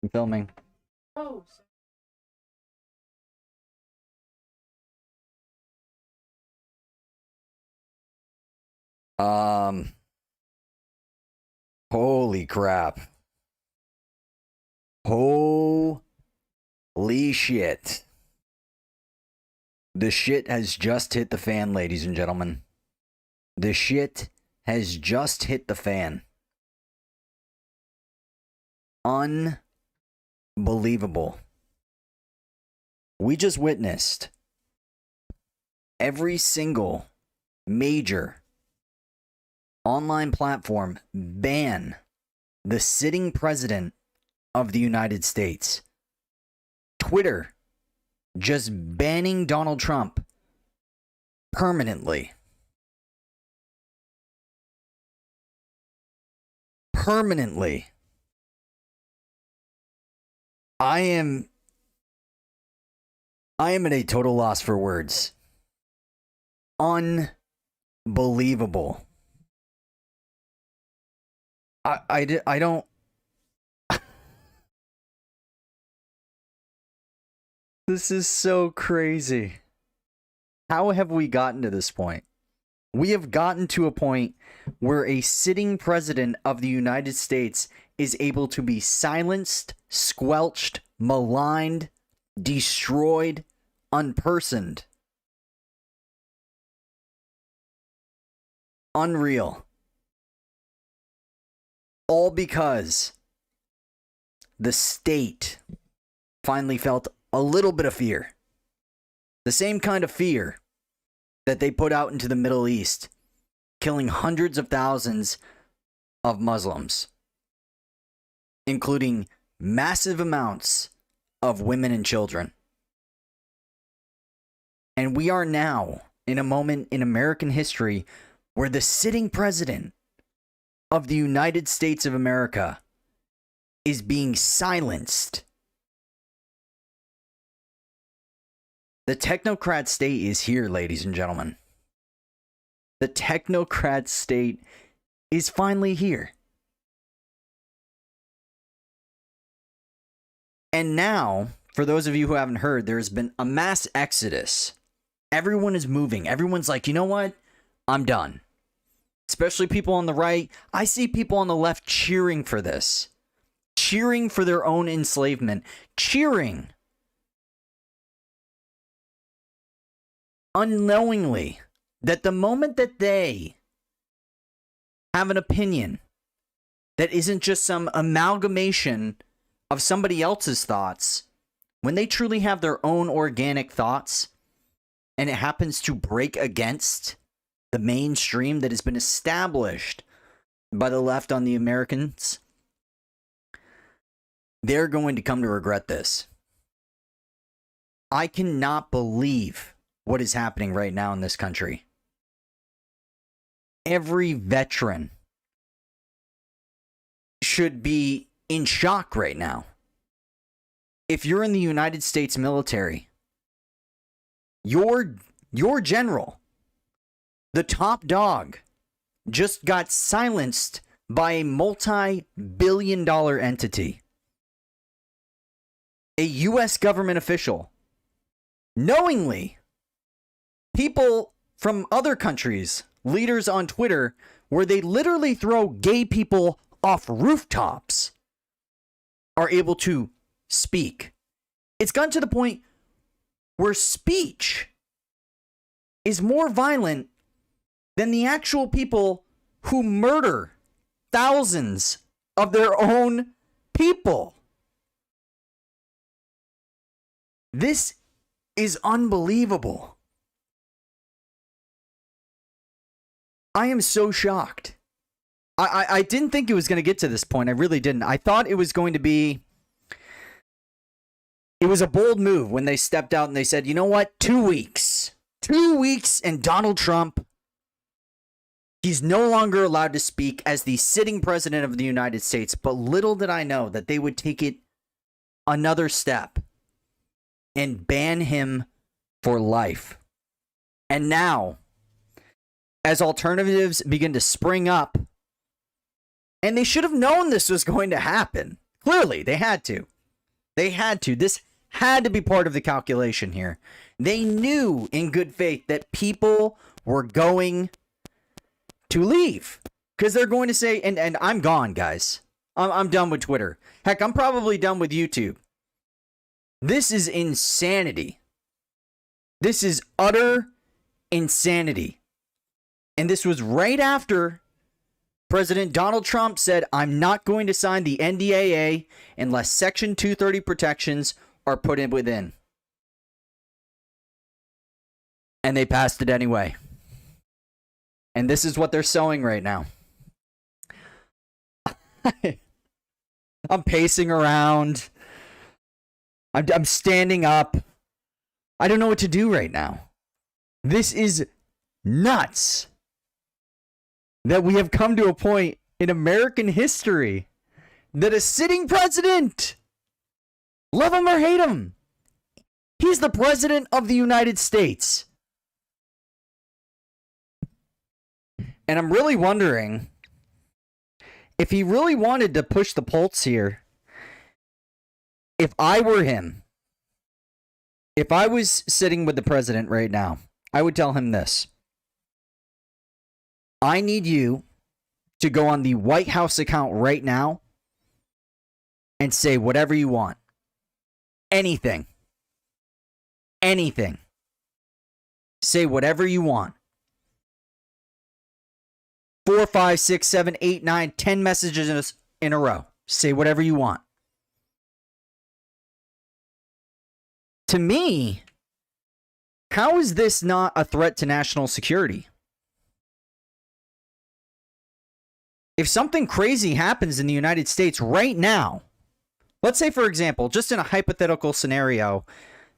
I'm filming. Oh. Holy crap. Holy shit. The shit has just hit the fan, ladies and gentlemen. The shit has just hit the fan. Unbelievable. We just witnessed every single major online platform ban the sitting president of the United States. Twitter just banning Donald Trump permanently. Permanently. I am at a total loss for words. Unbelievable. I don't. This is so crazy. How have we gotten to this point? We have gotten to a point where a sitting president of the United States is able to be silenced, squelched, maligned, destroyed, unpersoned. Unreal. All because the state finally felt a little bit of fear. The same kind of fear that they put out into the Middle East, killing hundreds of thousands of Muslims, including massive amounts of women and children. And we are now in a moment in American history where the sitting president of the United States of America is being silenced. The technocrat state is here, ladies and gentlemen. The technocrat state is finally here. And now, for those of you who haven't heard, there's been a mass exodus. Everyone is moving. Everyone's like, you know what? I'm done. Especially people on the right. I see people on the left cheering for this. Cheering for their own enslavement. Cheering. Unknowingly, that the moment that they have an opinion that isn't just some amalgamation of somebody else's thoughts, when they truly have their own organic thoughts, and it happens to break against the mainstream that has been established by the left on the Americans, they're going to come to regret this. I cannot believe what is happening right now in this country. Every veteran should be in shock right now. If you're in the United States military, your general, the top dog, just got silenced by a multi-billion-dollar entity. A U.S. government official. Knowingly, people from other countries, leaders on Twitter, where they literally throw gay people off rooftops, are able to speak. It's gotten to the point where speech is more violent than the actual people who murder thousands of their own people. This is unbelievable. I am so shocked. I didn't think it was going to get to this point. I really didn't. I thought it was going to be... It was a bold move when they stepped out and they said, you know what? 2 weeks. 2 weeks and Donald Trump, he's no longer allowed to speak as the sitting president of the United States. But little did I know that they would take it another step and ban him for life. And now, as alternatives begin to spring up, and they should have known this was going to happen. Clearly, they had to. They had to. This had to be part of the calculation here. They knew in good faith that people were going to leave. Because they're going to say, and I'm gone, guys. I'm done with Twitter. Heck, I'm probably done with YouTube. This is insanity. This is utter insanity. And this was right after President Donald Trump said, I'm not going to sign the NDAA unless Section 230 protections are put in within. And they passed it anyway. And this is what they're sowing right now. I'm pacing around. I'm standing up. I don't know what to do right now. This is nuts that we have come to a point in American history that a sitting president, love him or hate him, he's the president of the United States. And I'm really wondering if he really wanted to push the pulse here. If I were him, if I was sitting with the president right now, I would tell him this. I need you to go on the White House account right now and say whatever you want. Anything. Anything. Say whatever you want. 4, 5, 6, 7, 8, 9, 10 messages in a row. Say whatever you want. To me, how is this not a threat to national security? If something crazy happens in the United States right now, let's say, for example, just in a hypothetical scenario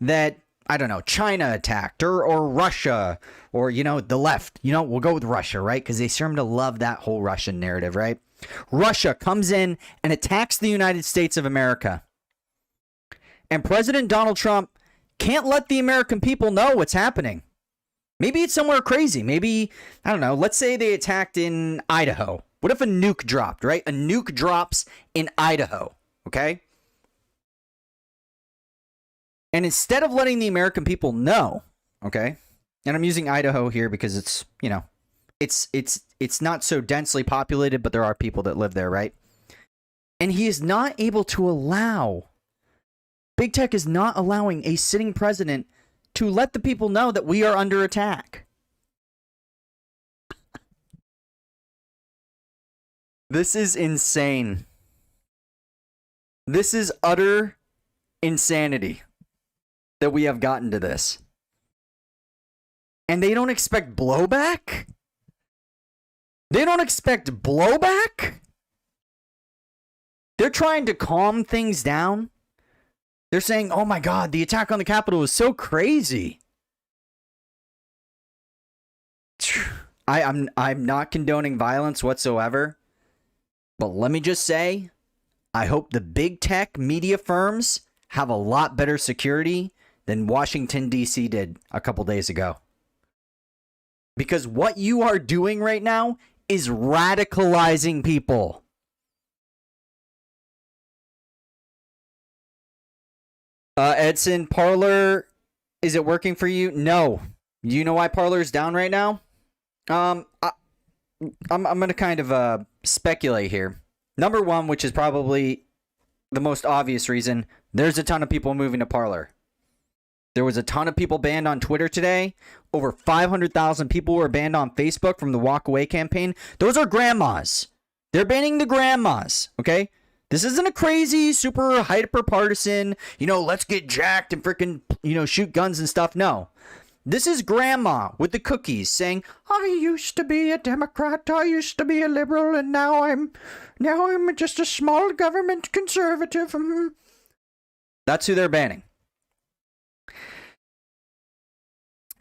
that, I don't know, China attacked or Russia or, the left. We'll go with Russia, right? Because they seem to love that whole Russian narrative, right? Russia comes in and attacks the United States of America. And President Donald Trump can't let the American people know what's happening. Maybe it's somewhere crazy. Maybe, I don't know, let's say they attacked in Idaho. What if a nuke dropped, right? A nuke drops in Idaho, okay? And instead of letting the American people know, okay? And I'm using Idaho here because it's, it's not so densely populated, but there are people that live there, right? And he is not able to allow, Big Tech is not allowing a sitting president to let the people know that we are under attack. This is insane. This is utter insanity that we have gotten to this. And they don't expect blowback? They don't expect blowback? They're trying to calm things down. They're saying, oh my God, the attack on the Capitol was so crazy. I'm not condoning violence whatsoever. But let me just say, I hope the big tech media firms have a lot better security than Washington, D.C. did a couple days ago. Because what you are doing right now is radicalizing people. Edson, Parler, is it working for you? No. You know why Parler is down right now? I'm going to kind of speculate here. Number one, which is probably the most obvious reason, there's a ton of people moving to Parler. There was a ton of people banned on Twitter today. Over 500,000 people were banned on Facebook from the Walk Away campaign. Those are grandmas. They're banning the grandmas, okay? This isn't a crazy, super hyper partisan, let's get jacked and freaking, shoot guns and stuff. No. This is grandma with the cookies saying, I used to be a Democrat, I used to be a liberal, and now I'm just a small government conservative. That's who they're banning.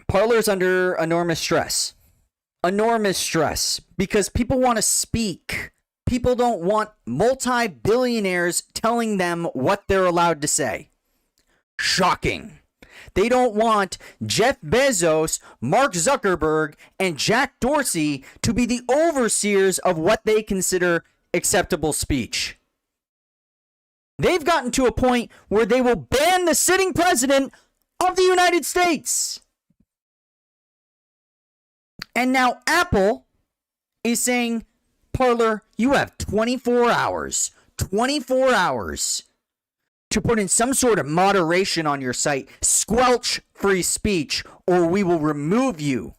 Parler's under enormous stress. Enormous stress. Because people want to speak. People don't want multi-billionaires telling them what they're allowed to say. Shocking. They don't want Jeff Bezos, Mark Zuckerberg, and Jack Dorsey to be the overseers of what they consider acceptable speech. They've gotten to a point where they will ban the sitting president of the United States. And now Apple is saying, Parler, you have 24 hours to put in some sort of moderation on your site, squelch free speech, or we will remove you.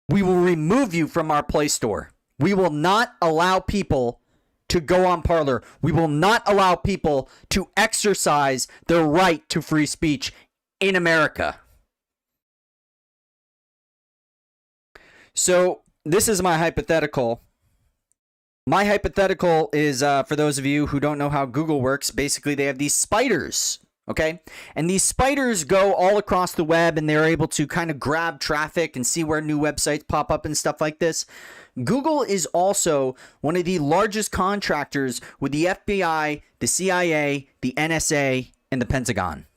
We will remove you from our Play Store. We will not allow people to go on Parler. We will not allow people to exercise their right to free speech in America. So this is my hypothetical. My hypothetical is, for those of you who don't know how Google works, basically they have these spiders, okay? And these spiders go all across the web and they're able to kind of grab traffic and see where new websites pop up and stuff like this. Google is also one of the largest contractors with the FBI, the CIA, the NSA, and the Pentagon.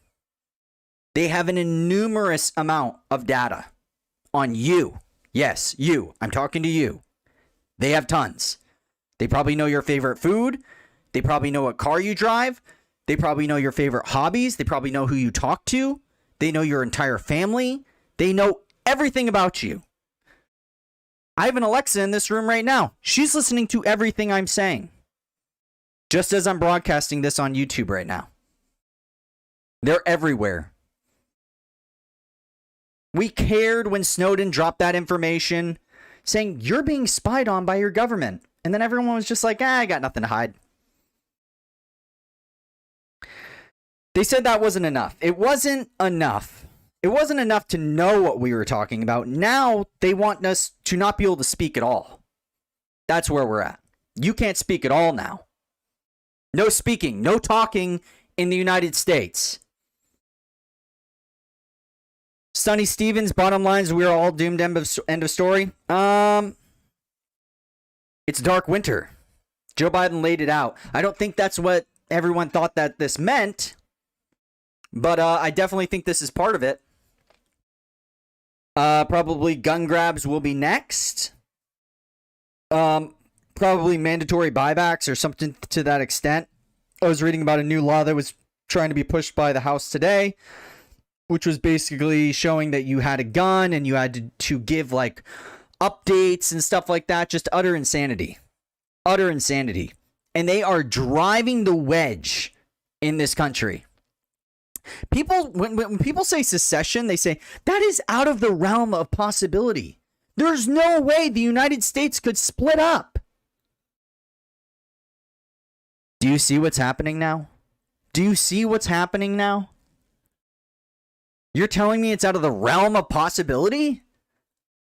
They have an enormous amount of data on you. Yes, you. I'm talking to you. They have tons. They probably know your favorite food. They probably know what car you drive. They probably know your favorite hobbies. They probably know who you talk to. They know your entire family. They know everything about you. I have an Alexa in this room right now. She's listening to everything I'm saying. Just as I'm broadcasting this on YouTube right now. They're everywhere. We cared when Snowden dropped that information saying you're being spied on by your government. And then everyone was just like, I got nothing to hide. They said that wasn't enough. It wasn't enough. It wasn't enough to know what we were talking about. Now they want us to not be able to speak at all. That's where we're at. You can't speak at all now. No speaking, no talking in the United States. Sonny Stevens, bottom line is we are all doomed. End of story. It's dark winter. Joe Biden laid it out. I don't think that's what everyone thought that this meant, but I definitely think this is part of it. Probably gun grabs will be next. Probably mandatory buybacks or something to that extent. I was reading about a new law that was trying to be pushed by the House today, which was basically showing that you had a gun and you had to give like updates and stuff like that. Just utter insanity. Utter insanity. And they are driving the wedge in this country. People, when people say secession, they say that is out of the realm of possibility. There's no way the United States could split up. Do you see what's happening now? Do you see what's happening now? You're telling me it's out of the realm of possibility?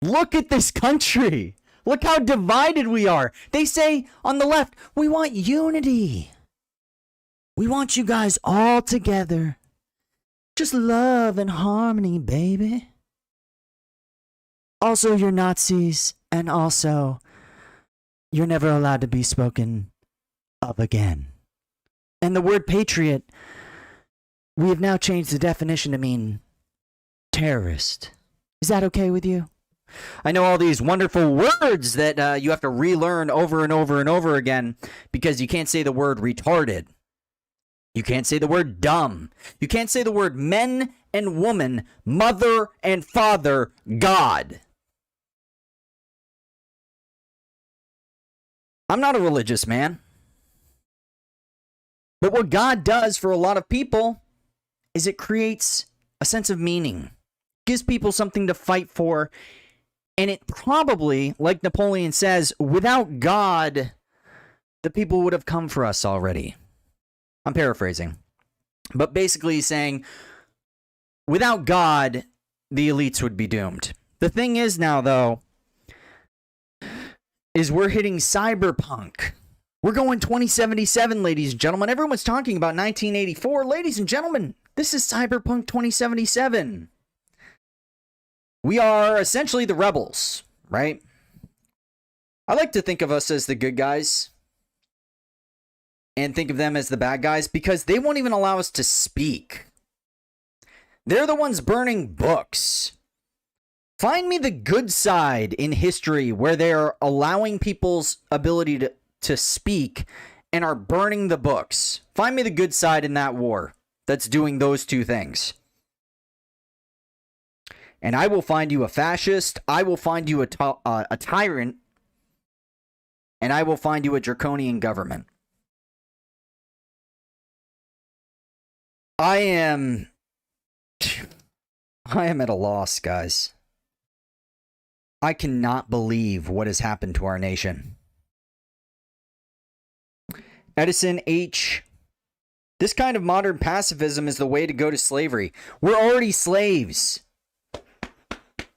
Look at this country. Look how divided we are. They say on the left, we want unity. We want you guys all together. Just love and harmony, baby. Also, you're Nazis, and also, you're never allowed to be spoken of again. And the word patriot, we have now changed the definition to mean terrorist. Is that okay with you? I know all these wonderful words that you have to relearn over and over and over again because you can't say the word retarded. You can't say the word dumb. You can't say the word men and woman, mother and father, God. I'm not a religious man. But what God does for a lot of people is it creates a sense of meaning. Gives people something to fight for. And it probably, like Napoleon says, without God, the people would have come for us already. I'm paraphrasing. But basically he's saying, without God, the elites would be doomed. The thing is now, though, is we're hitting cyberpunk. We're going 2077, ladies and gentlemen. Everyone's talking about 1984. Ladies and gentlemen, this is cyberpunk 2077. We are essentially the rebels, right? I like to think of us as the good guys and think of them as the bad guys because they won't even allow us to speak. They're the ones burning books. Find me the good side in history where they're allowing people's ability to speak and are burning the books. Find me the good side in that war that's doing those two things. And I will find you a fascist, I will find you a tyrant, and I will find you a draconian government. I am at a loss, guys. I cannot believe what has happened to our nation. Edison H. This kind of modern pacifism is the way to go to slavery. We're already slaves.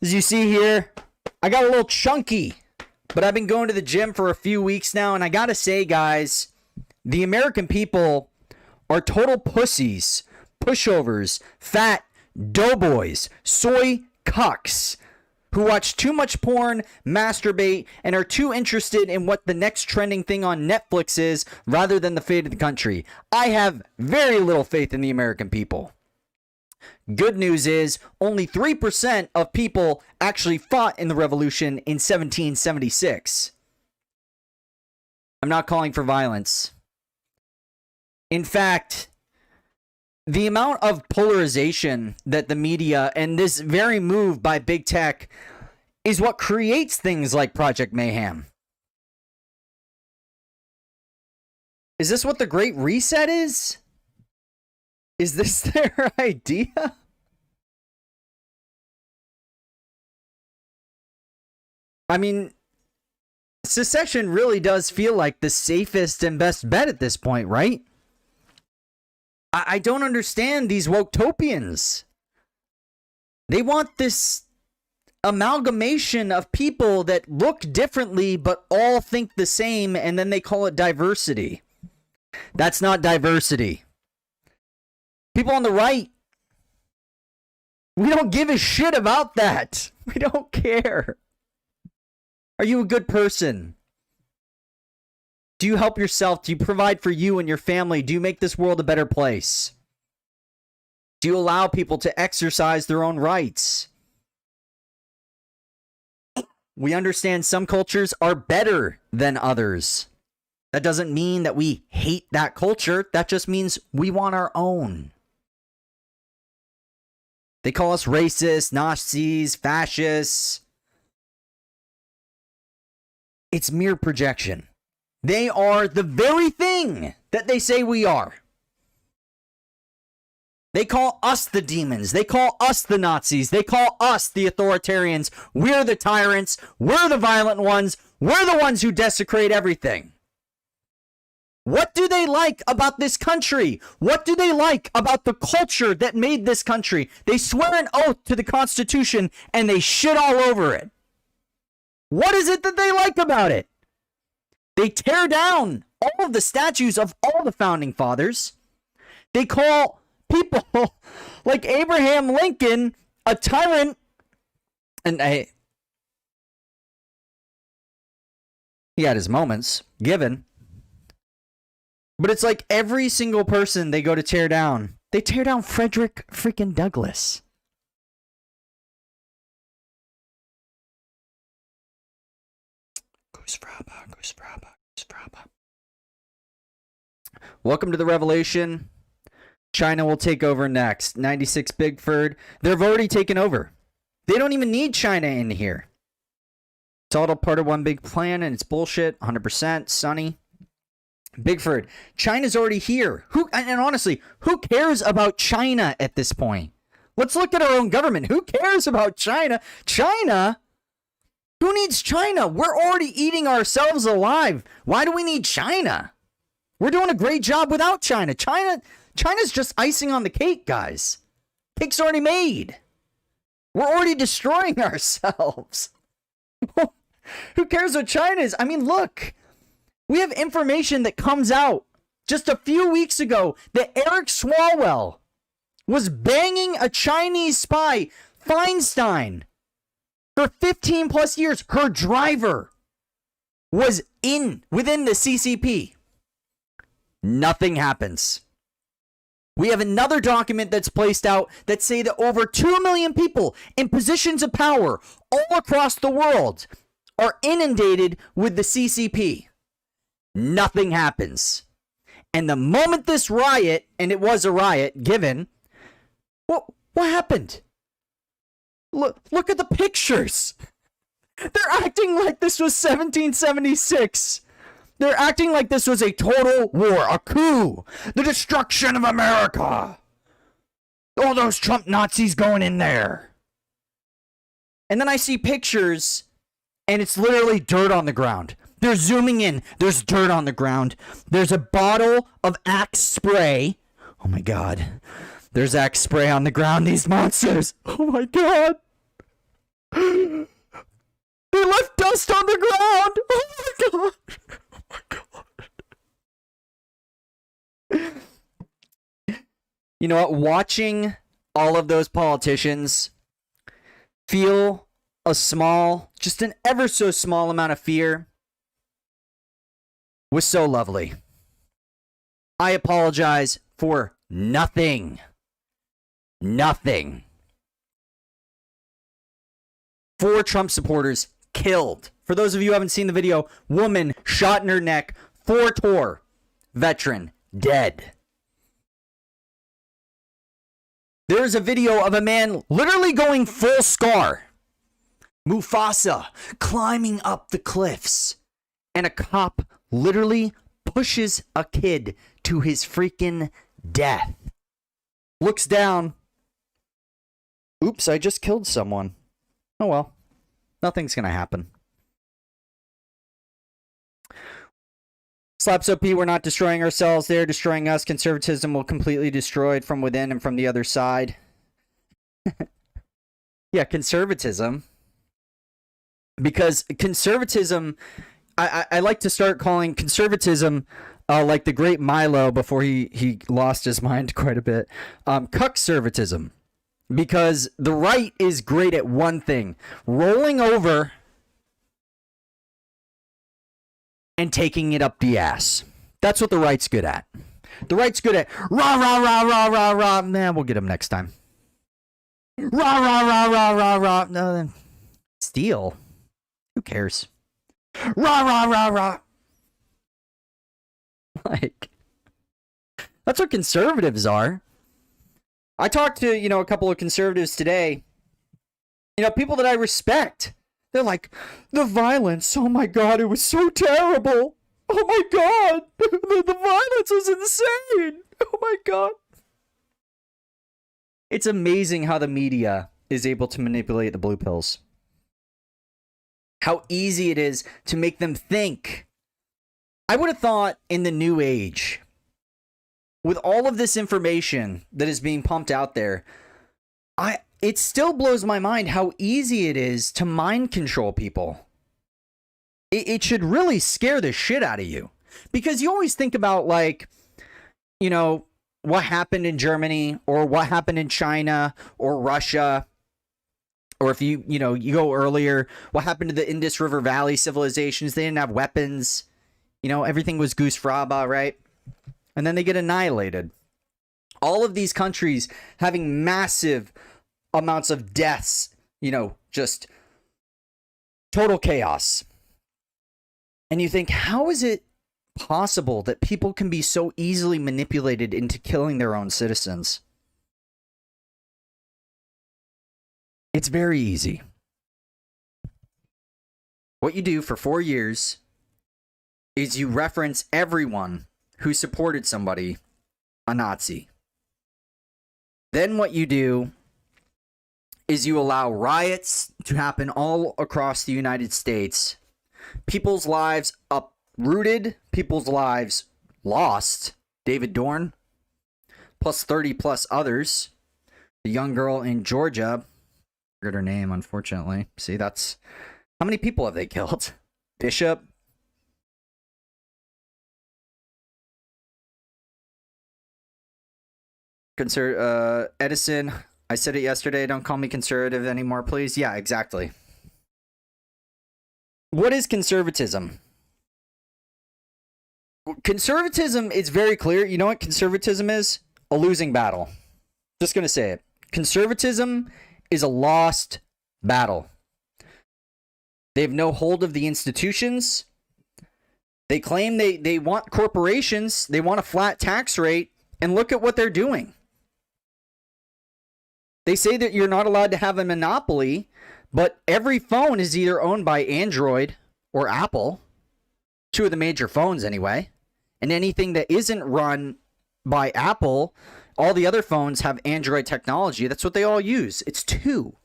As you see here, I got a little chunky, but I've been going to the gym for a few weeks now, and I gotta say, guys, the American people are total pussies, pushovers, fat doughboys, soy cucks, who watch too much porn, masturbate, and are too interested in what the next trending thing on Netflix is rather than the fate of the country. I have very little faith in the American people. Good news is only 3% of people actually fought in the revolution in 1776. I'm not calling for violence. In fact, the amount of polarization that the media and this very move by big tech is what creates things like Project Mayhem. Is this what the Great Reset is? Is this their idea? I mean, secession really does feel like the safest and best bet at this point, right? I don't understand these woke-topians. They want this amalgamation of people that look differently but all think the same, and then they call it diversity. That's not diversity. People on the right, we don't give a shit about that. We don't care. Are you a good person? Do you help yourself? Do you provide for you and your family? Do you make this world a better place? Do you allow people to exercise their own rights? We understand some cultures are better than others. That doesn't mean that we hate that culture. That just means we want our own. They call us racist, Nazis, fascists. It's mere projection. They are the very thing that they say we are. They call us the demons. They call us the Nazis. They call us the authoritarians. We're the tyrants. We're the violent ones. We're the ones who desecrate everything. What do they like about this country? What do they like about the culture that made this country? They swear an oath to the Constitution and they shit all over it. What is it that they like about it? They tear down all of the statues of all the founding fathers. They call people like Abraham Lincoln a tyrant. And he had his moments, given. But it's like every single person they go to tear down, they tear down Frederick freaking Douglass. Welcome to the revelation. China will take over next. 96 Bigford. They've already taken over. They don't even need China in here. It's all part of one big plan and it's bullshit. 100%. Sunny. Bigford. China's already here. And honestly, who cares about China at this point? Let's look at our own government. Who cares about China? China? Who needs China? We're already eating ourselves alive. Why do we need China? We're doing a great job without China. China's just icing on the cake, guys. Cake's already made. We're already destroying ourselves. Who cares what China is? I mean, look. We have information that comes out just a few weeks ago that Eric Swalwell was banging a Chinese spy, Feinstein, for 15 plus years. Her driver was within the CCP. Nothing happens. We have another document that's placed out that say that over 2 million people in positions of power all across the world are inundated with the CCP. Nothing happens. And the moment this riot, and it was a riot given, what happened? Look at the pictures. They're acting like this was 1776. They're acting like this was a total war, a coup, the destruction of America. All those Trump Nazis going in there. And then I see pictures, and it's literally dirt on the ground. They're zooming in. There's dirt on the ground. There's a bottle of Axe spray. Oh my God. There's Axe spray on the ground. These monsters. Oh my God. They left dust on the ground. Oh my God. Oh my God. You know what? Watching all of those politicians feel just an ever so small amount of fear was so lovely. I apologize for nothing. Nothing. 4 Trump supporters killed. For those of you who haven't seen the video, woman shot in her neck, 4 Tor veteran dead. There is a video of a man literally going full Scar. Mufasa climbing up the cliffs. And a cop literally pushes a kid to his freaking death. Looks down. Oops, I just killed someone. Oh well. Nothing's gonna happen. Slaps OP, we're not destroying ourselves. They're destroying us. Conservatism will completely destroy it from within and from the other side. Yeah, conservatism. Because conservatism... I like to start calling conservatism like the great Milo before he lost his mind quite a bit. Cuckservatism. Because the right is great at one thing. Rolling over and taking it up the ass. That's what the right's good at. The right's good at rah, rah, rah, rah, rah, rah. Nah, we'll get him next time. Rah, rah, rah, rah, rah, rah. No, steal. Who cares? Rah, rah, rah, rah. Like, that's what conservatives are. I talked to, a couple of conservatives today. People that I respect. They're like, the violence, oh my God, it was so terrible. Oh my God, the violence was insane. Oh my God. It's amazing how the media is able to manipulate the blue pills. How easy it is to make them think. I would have thought in the new age, with all of this information that is being pumped out there, it still blows my mind how easy it is to mind control people. It should really scare the shit out of you. Because you always think about, what happened in Germany, or what happened in China, or Russia. Or if you go earlier, what happened to the Indus River Valley civilizations? They didn't have weapons. Everything was goose fraba, right? And then they get annihilated. All of these countries having massive amounts of deaths, just total chaos. And you think, how is it possible that people can be so easily manipulated into killing their own citizens? It's very easy. What you do for 4 years is you reference everyone who supported somebody a Nazi. Then what you do is you allow riots to happen all across the United States. People's lives uprooted, people's lives lost. David Dorn, plus 30 plus others. The young girl in Georgia, I forgot her name, unfortunately. See, that's... How many people have they killed? Bishop? Edison, I said it yesterday, don't call me conservative anymore, please. Yeah, exactly. What is conservatism? Conservatism is very clear. You know what conservatism is? A losing battle. Just going to say it. Conservatism is a lost battle. They have no hold of the institutions. They claim they want corporations, they want a flat tax rate, and look at what they're doing. They say that you're not allowed to have a monopoly, but every phone is either owned by Android or Apple, two of the major phones anyway, and anything that isn't run by Apple, all the other phones have Android technology. That's what they all use. It's two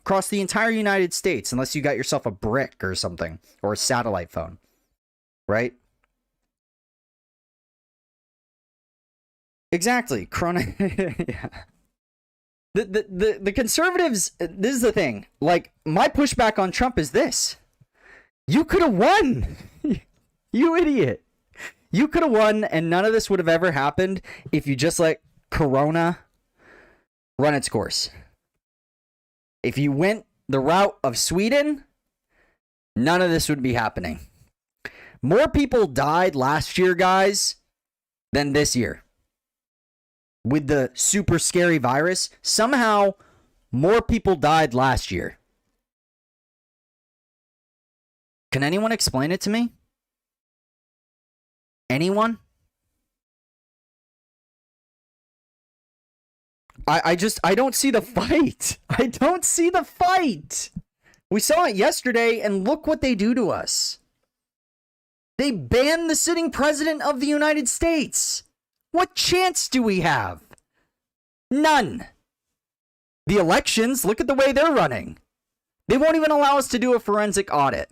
across the entire United States, unless you got yourself a brick or something, or a satellite phone, right? Exactly. Yeah. The conservatives, this is the thing. Like, my pushback on Trump is this. You could have won. You idiot. You could have won, and none of this would have ever happened if you just let Corona run its course. If you went the route of Sweden, none of this would be happening. More people died last year, guys, than this year. With the super scary virus, somehow more people died last year. Can anyone explain it to me? Anyone? I don't see the fight. I don't see the fight. We saw it yesterday, and look what they do to us. They banned the sitting president of the United States. What chance do we have? None. The elections, look at the way they're running. They won't even allow us to do a forensic audit.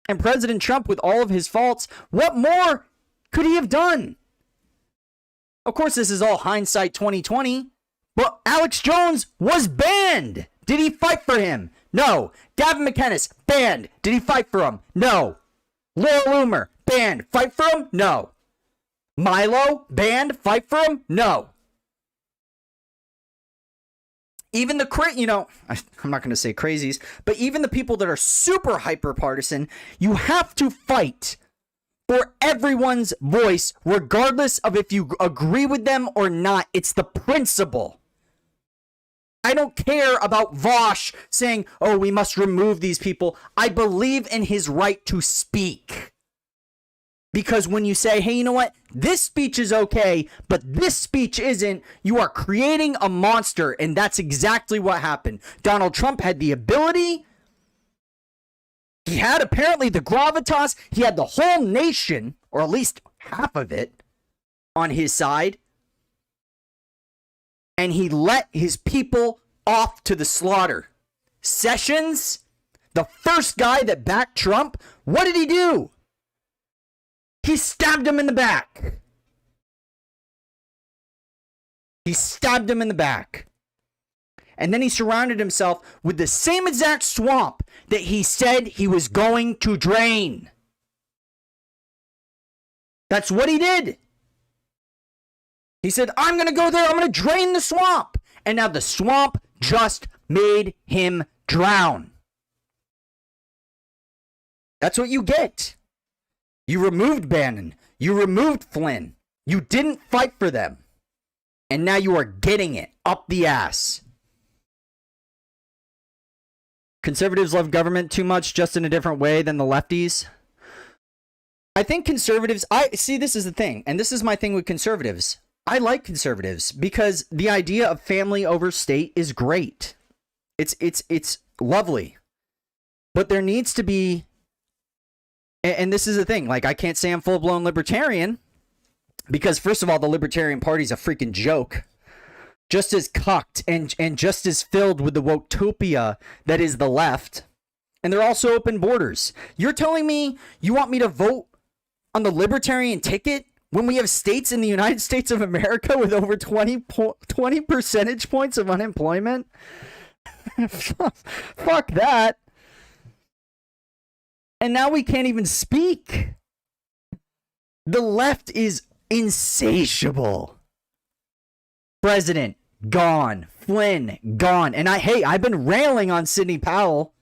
And President Trump, with all of his faults, what more could he have done? Of course, this is all hindsight 2020, but Alex Jones was banned. Did he fight for him? No. Gavin McInnes, banned. Did he fight for him? No. Laura Loomer, banned. Fight for him? No. Milo, banned. Fight for him? No. Even the I'm not going to say crazies, but even the people that are super hyper partisan, you have to fight for everyone's voice, regardless of if you agree with them or not. It's the principle. I don't care about Vosh saying, oh, we must remove these people. I believe in his right to speak. Because when you say, hey, you know what? This speech is okay, but this speech isn't, you are creating a monster, and that's exactly what happened. Donald Trump had the ability. He had apparently the gravitas. He had the whole nation, or at least half of it, on his side. And he let his people off to the slaughter. Sessions, the first guy that backed Trump, what did he do? He stabbed him in the back. He stabbed him in the back. And then he surrounded himself with the same exact swamp that he said he was going to drain. That's what he did. He said, I'm going to go there. I'm going to drain the swamp. And now the swamp just made him drown. That's what you get. You removed Bannon. You removed Flynn. You didn't fight for them. And now you are getting it up the ass. Conservatives love government too much, just in a different way than the lefties. I think conservatives, this is the thing, and this is my thing with conservatives. I like conservatives because the idea of family over state is great. It's lovely. But there needs to be, and this is the thing, like, I can't say I'm full-blown libertarian because, first of all, the Libertarian Party's a freaking joke. Just as cucked and just as filled with the woketopia that is the left. And they're also open borders. You're telling me you want me to vote on the libertarian ticket when we have states in the United States of America with over 20 percentage points of unemployment? Fuck that. And now we can't even speak. The left is insatiable. President, gone. Flynn, gone. And I've been railing on Sidney Powell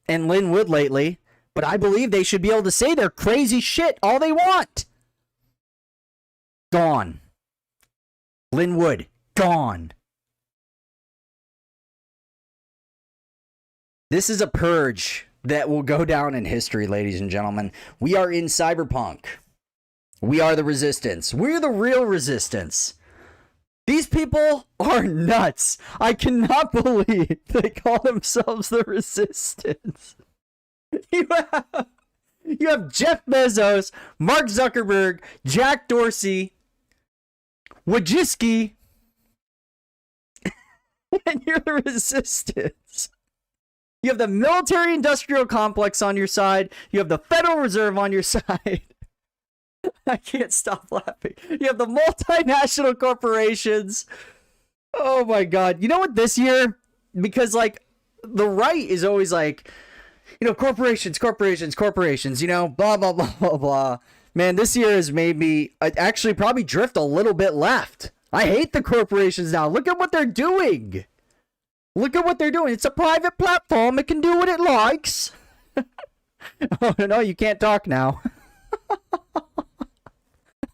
and Lynn Wood lately, but I believe they should be able to say their crazy shit all they want. Gone. Lynn Wood, gone. This is a purge that will go down in history, ladies and gentlemen. We are in cyberpunk. We are the resistance. We're the real resistance. These people are nuts. I cannot believe they call themselves the resistance. You have Jeff Bezos, Mark Zuckerberg, Jack Dorsey, Wojcicki, and you're the resistance. You have the military-industrial complex on your side. You have the Federal Reserve on your side. I can't stop laughing. You have the multinational corporations. Oh my God. You know what this year? Because like the right is always like, you know, corporations, you know, blah, blah, blah, blah, blah. Man, this year has made me actually probably drift a little bit left. I hate the corporations now. Look at what they're doing. Look at what they're doing. It's a private platform. It can do what it likes. Oh, no, you can't talk now.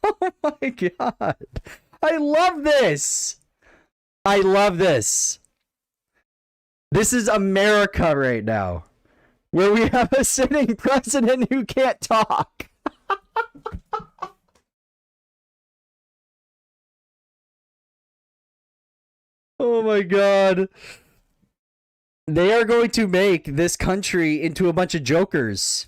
Oh my God. I love this. I love this. This is America right now, where we have a sitting president who can't talk. Oh my God. They are going to make this country into a bunch of jokers.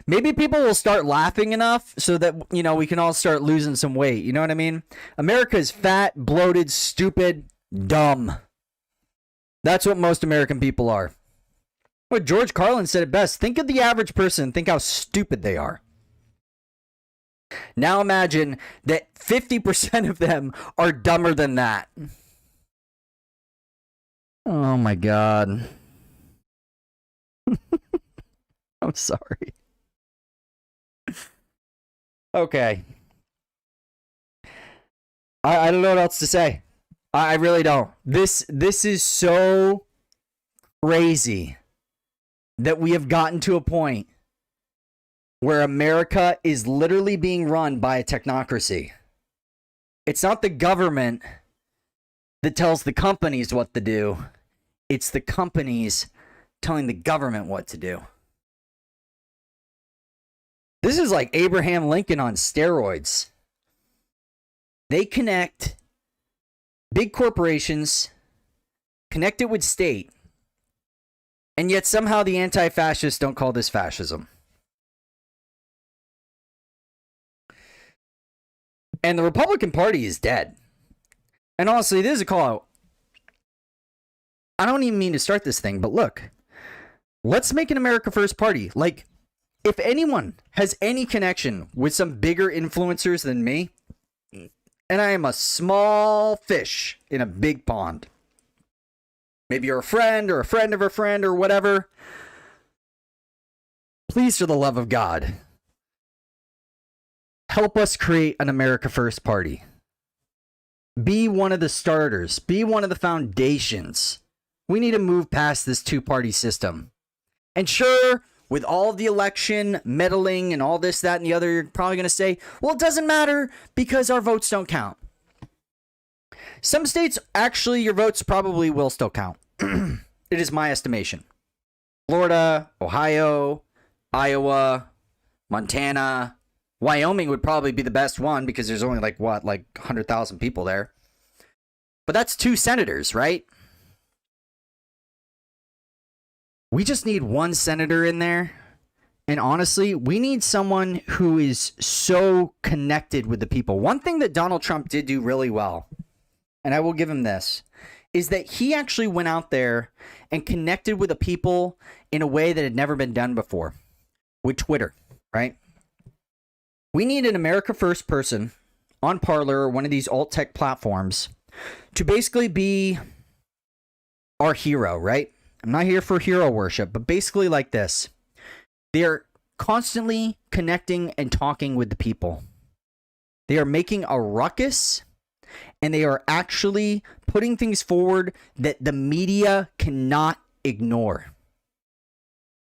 Maybe people will start laughing enough so that, you know, we can all start losing some weight. You know what I mean? America is fat, bloated, stupid, dumb. That's what most American people are. What George Carlin said it best. Think of the average person. Think how stupid they are. Now imagine that 50% of them are dumber than that. Oh my God. I'm sorry. Okay. I don't know what else to say. I really don't. This is so crazy that we have gotten to a point where America is literally being run by a technocracy. It's not the government that tells the companies what to do. It's the companies telling the government what to do. This is like Abraham Lincoln on steroids. They connect big corporations, connect it with state, and yet somehow the anti-fascists don't call this fascism. And the Republican Party is dead. And honestly, this is a call out. I don't even mean to start this thing, but look, let's make an America First party. Like, if anyone has any connection with some bigger influencers than me, and I am a small fish in a big pond, maybe you're a friend or a friend of a friend or whatever, please, for the love of God, help us create an America First party. Be one of the starters. Be one of the foundations. We need to move past this two-party system. And sure, with all the election meddling and all this, that, and the other, you're probably going to say, well, it doesn't matter because our votes don't count. Some states, actually, your votes probably will still count. It is my estimation. Florida, Ohio, Iowa, Montana, Wyoming would probably be the best one because there's only like 100,000 people there. But that's 2 senators, right? We just need 1 senator in there. And honestly, we need someone who is so connected with the people. One thing that Donald Trump did do really well, and I will give him this, is that he actually went out there and connected with the people in a way that had never been done before. With Twitter, right? We need an America First person on Parler or one of these alt tech platforms to basically be our hero, right? I'm not here for hero worship, but basically like this. They're constantly connecting and talking with the people. They are making a ruckus, and they are actually putting things forward that the media cannot ignore.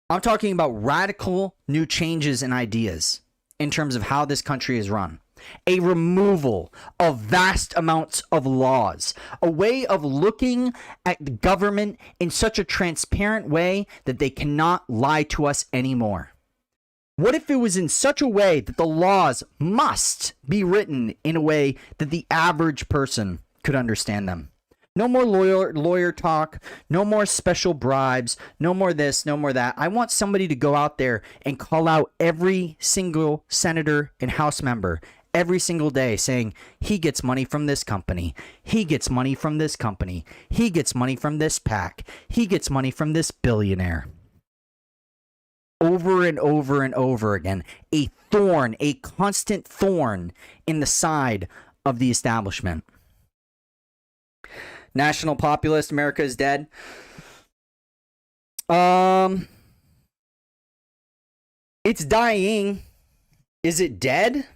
I'm talking about radical new changes and ideas in terms of how this country is run. a removal of vast amounts of laws, a way of looking at the government in such a transparent way that they cannot lie to us anymore. What if it was in such a way that the laws must be written in a way that the average person could understand them? No more lawyer talk, no more special bribes, no more this, no more that. I want somebody to go out there and call out every single senator and House member every single day saying, he gets money from this company, he gets money from this company, he gets money from this PAC, he gets money from this billionaire. Over and over and over again, a thorn, a constant thorn in the side of the establishment. National populist, America is dead. It's dying. Is it dead?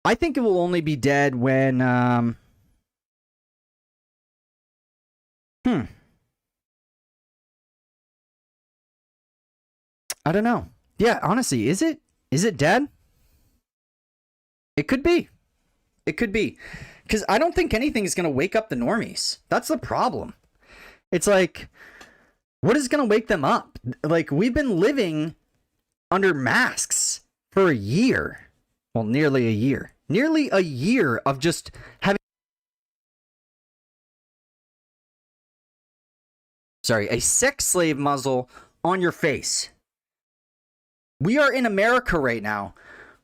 I think it will only be dead when I don't know. Yeah, honestly, is it dead? It could be. It could be. Because I don't think anything is going to wake up the normies. That's the problem. It's like, what is going to wake them up? Like, we've been living under masks for a year. Well, nearly a year. Nearly a year of just having... a sex slave muzzle on your face. We are in America right now.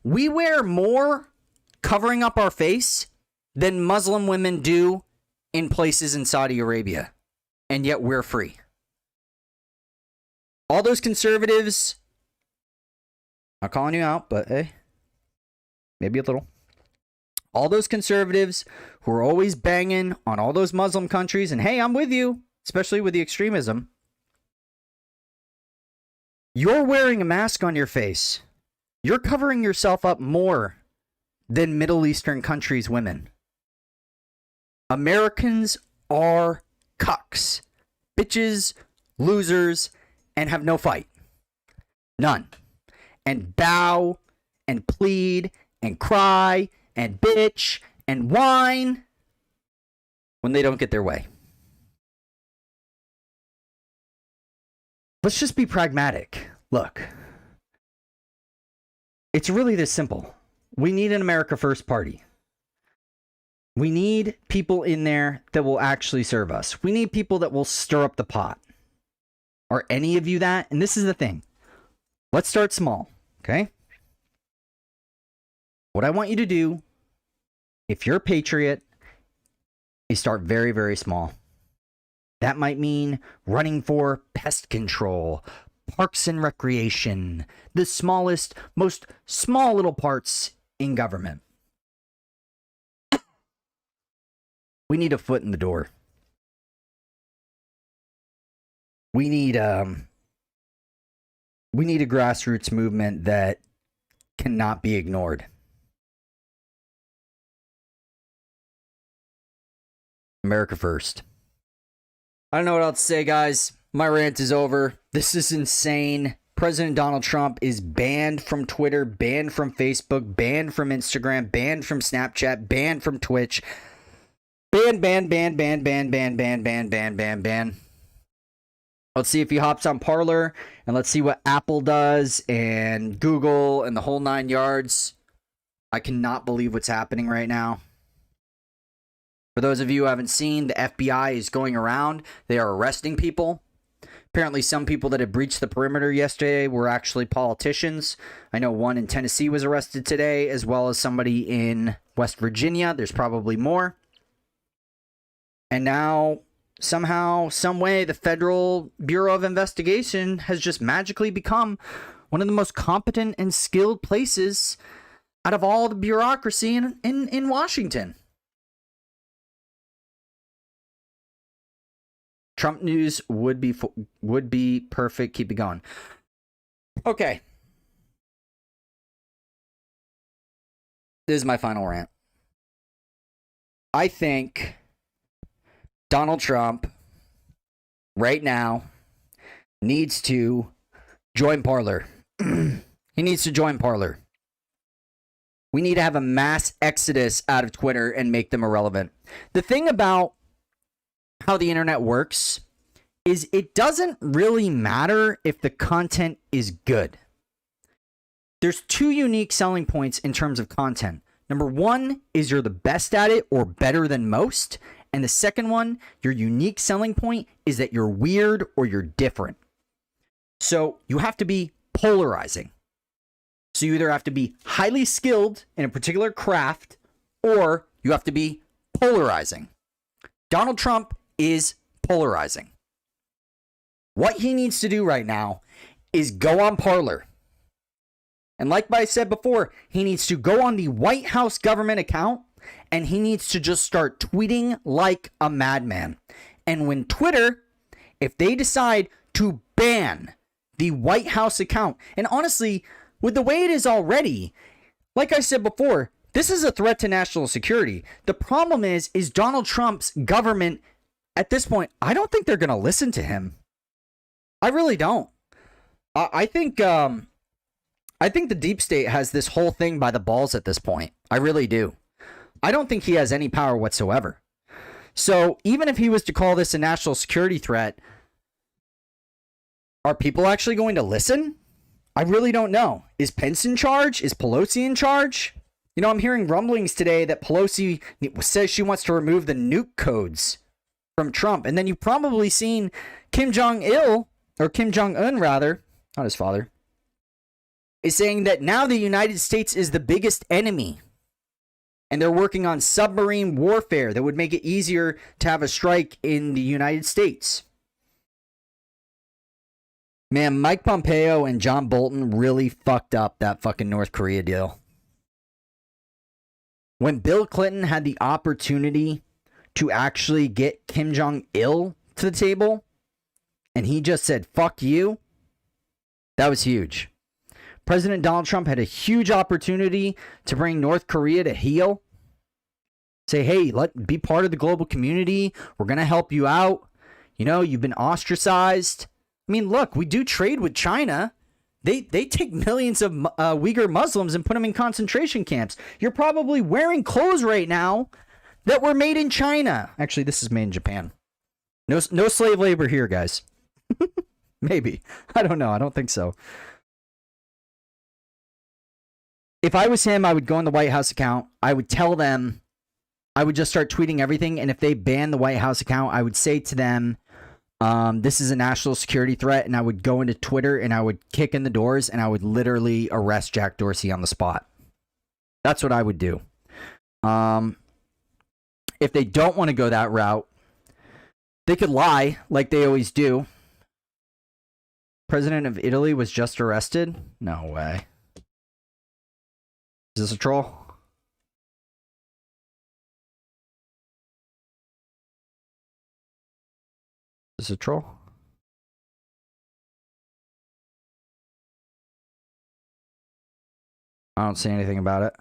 We wear more covering up our face than Muslim women do in places in Saudi Arabia. And yet we're free. All those conservatives, not calling you out, but hey, maybe a little. All those conservatives who are always banging on all those Muslim countries, and hey, I'm with you, especially with the extremism. You're wearing a mask on your face. You're covering yourself up more than Middle Eastern countries' women. Americans are cucks, bitches, losers, and have no fight. None. And bow, and plead, and cry, and bitch, and whine when they don't get their way. Let's just be pragmatic. Look, it's really this simple. We need an America First party. We need people in there that will actually serve us. We need people that will stir up the pot. Are any of you that? And this is the thing. Let's start small, okay? What I want you to do, if you're a patriot, is start very, very small. That might mean running for pest control, parks and recreation, the smallest, most small little parts in government. We need a foot in the door. We need a grassroots movement that cannot be ignored. America first. I don't know what else to say, guys. My rant is over. This is insane. President Donald Trump is banned from Twitter, banned from Facebook, banned from Instagram, banned from Snapchat, banned from Twitch. Ban. Let's see if he hops on Parler, and let's see what Apple does, and Google, and the whole 9 yards. I cannot believe what's happening right now. For those of you who haven't seen, the FBI is going around. They are arresting people. Apparently, some people that had breached the perimeter yesterday were actually politicians. I know one in Tennessee was arrested today, as well as somebody in West Virginia. There's probably more. And now, somehow, some way, the Federal Bureau of Investigation has just magically become one of the most competent and skilled places out of all the bureaucracy in Washington. Trump news would be perfect. Keep it going. Okay. This is my final rant. I think Donald Trump right now needs to join Parler. He needs to join Parler. We need to have a mass exodus out of Twitter and make them irrelevant. The thing about how the internet works is it doesn't really matter if the content is good. There's two unique selling points in terms of content. Number one is you're the best at it or better than most. And the second one, your unique selling point is that you're weird or you're different. So you have to be polarizing. So you either have to be highly skilled in a particular craft or you have to be polarizing. Donald Trump is polarizing. What he needs to do right now is go on Parler. And like I said before, he needs to go on the White House government account and he needs to just start tweeting like a madman. And when Twitter, if they decide to ban the White House account, and honestly, with the way it is already, like I said before, this is a threat to national security. The problem is Donald Trump's government, at this point, I don't think they're going to listen to him. I really don't. I think the deep state has this whole thing by the balls at this point. I really do. I don't think he has any power whatsoever. So even if he was to call this a national security threat, are people actually going to listen? I really don't know. Is Pence in charge? Is Pelosi in charge? You know, I'm hearing rumblings today that Pelosi says she wants to remove the nuke codes from Trump. And then you've probably seen Kim Jong-un, rather, not his father, is saying that now the United States is the biggest enemy. And they're working on submarine warfare that would make it easier to have a strike in the United States. Man, Mike Pompeo and John Bolton really fucked up that fucking North Korea deal. When Bill Clinton had the opportunity to actually get Kim Jong-il to the table, and he just said, fuck you, that was huge. President Donald Trump had a huge opportunity to bring North Korea to heel. Say, hey, be part of the global community. We're going to help you out. You know, you've been ostracized. I mean, look, we do trade with China. They take millions of Uyghur Muslims and put them in concentration camps. You're probably wearing clothes right now that were made in China. Actually, this is made in Japan. No slave labor here, guys. Maybe. I don't know. I don't think so. If I was him, I would go on the White House account. I would tell them, I would just start tweeting everything. And if they ban the White House account, I would say to them, this is a national security threat. And I would go into Twitter and I would kick in the doors and I would literally arrest Jack Dorsey on the spot. That's what I would do. If they don't want to go that route, they could lie like they always do. President of Italy was just arrested? No way. Is this a troll? Is this a troll? I don't see anything about it.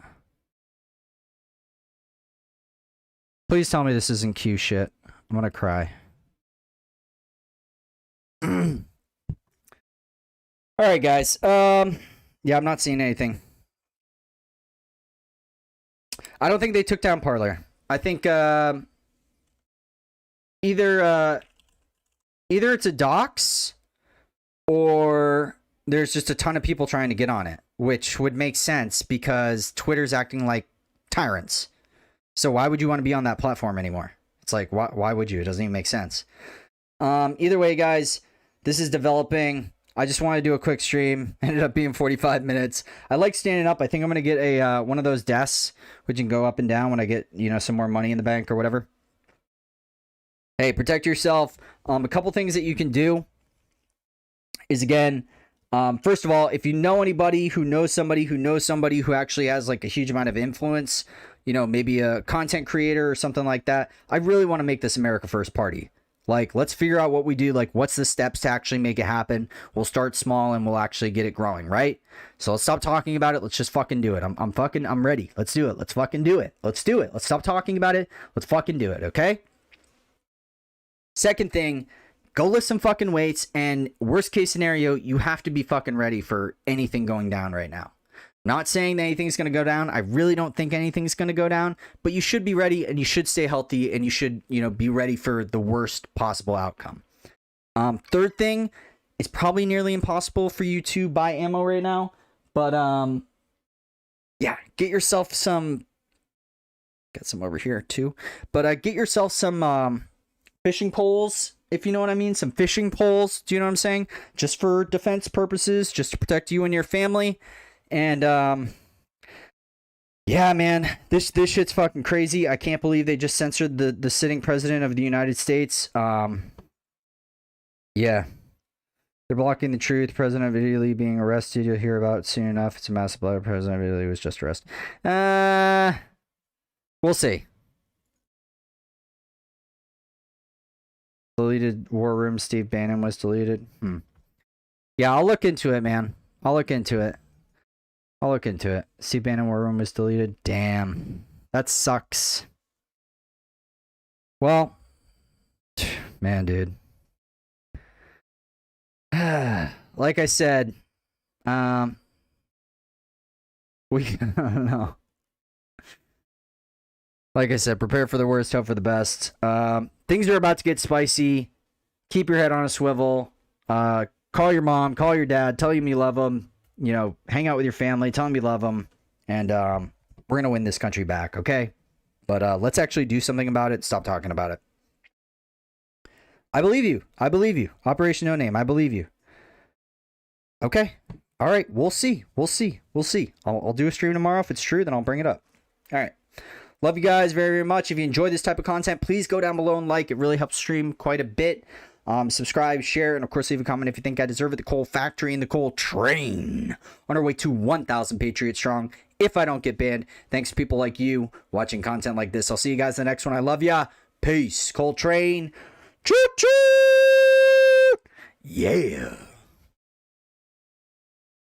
Please tell me this isn't Q shit. I'm gonna cry. Alright, guys. Yeah, I'm not seeing anything. I don't think they took down Parler. I think either it's a dox or there's just a ton of people trying to get on it, which would make sense because Twitter's acting like tyrants. So why would you want to be on that platform anymore? It's like, why would you? It doesn't even make sense. Either way, guys, this is developing. I just wanted to do a quick stream. Ended up being 45 minutes. I like standing up. I think I'm going to get a one of those desks, which can go up and down when I get, you know, some more money in the bank or whatever. Hey, protect yourself. A couple things that you can do is, again, first of all, if you know anybody who knows somebody who actually has like a huge amount of influence, you know, maybe a content creator or something like that, I really want to make this America First party. Like, let's figure out what we do. Like, what's the steps to actually make it happen? We'll start small and we'll actually get it growing, right? So let's stop talking about it. Let's just fucking do it. I'm ready. Let's do it. Let's fucking do it. Let's do it. Let's stop talking about it. Let's fucking do it, okay? Second thing, go lift some fucking weights, and worst case scenario, you have to be fucking ready for anything going down right now. Not saying that anything's going to go down. I really don't think anything's going to go down, but you should be ready and you should stay healthy and you should, be ready for the worst possible outcome. Third thing, it's probably nearly impossible for you to buy ammo right now, but yeah, get yourself some. Got some over here too, but get yourself some fishing poles, if you know what I mean. Some fishing poles. Do you know what I'm saying? Just for defense purposes, just to protect you and your family. And yeah, man, this shit's fucking crazy. I can't believe they just censored the sitting president of the United States. Yeah, they're blocking the truth. President of Italy being arrested. You'll hear about it soon enough. It's a massive blow. President of Italy was just arrested. We'll see. Deleted War Room. Steve Bannon was deleted. Yeah, I'll look into it, man. I'll look into it. Steve Bannon War Room was deleted. Damn. That sucks. Well, man, dude. Like I said, we I don't know. Like I said, prepare for the worst, hope for the best. Things are about to get spicy. Keep your head on a swivel. Call your mom, call your dad, tell them you love them. Hang out with your family, tell them you love them, and we're going to win this country back, okay? But let's actually do something about it. Stop talking about it. I believe you. Operation No Name, I believe you. Okay. All right. We'll see. I'll do a stream tomorrow. If it's true, then I'll bring it up. All right. Love you guys very, very much. If you enjoy this type of content, please go down below and like. It really helps stream quite a bit. Subscribe, share, and of course leave a comment if you think I deserve it. The Coal Factory and the Coal Train on our way to 1,000 Patriot strong if I don't get banned. Thanks to people like you watching content like this. I'll see you guys in the next one. I love ya. Peace. Coal Train. Choo choo. Yeah.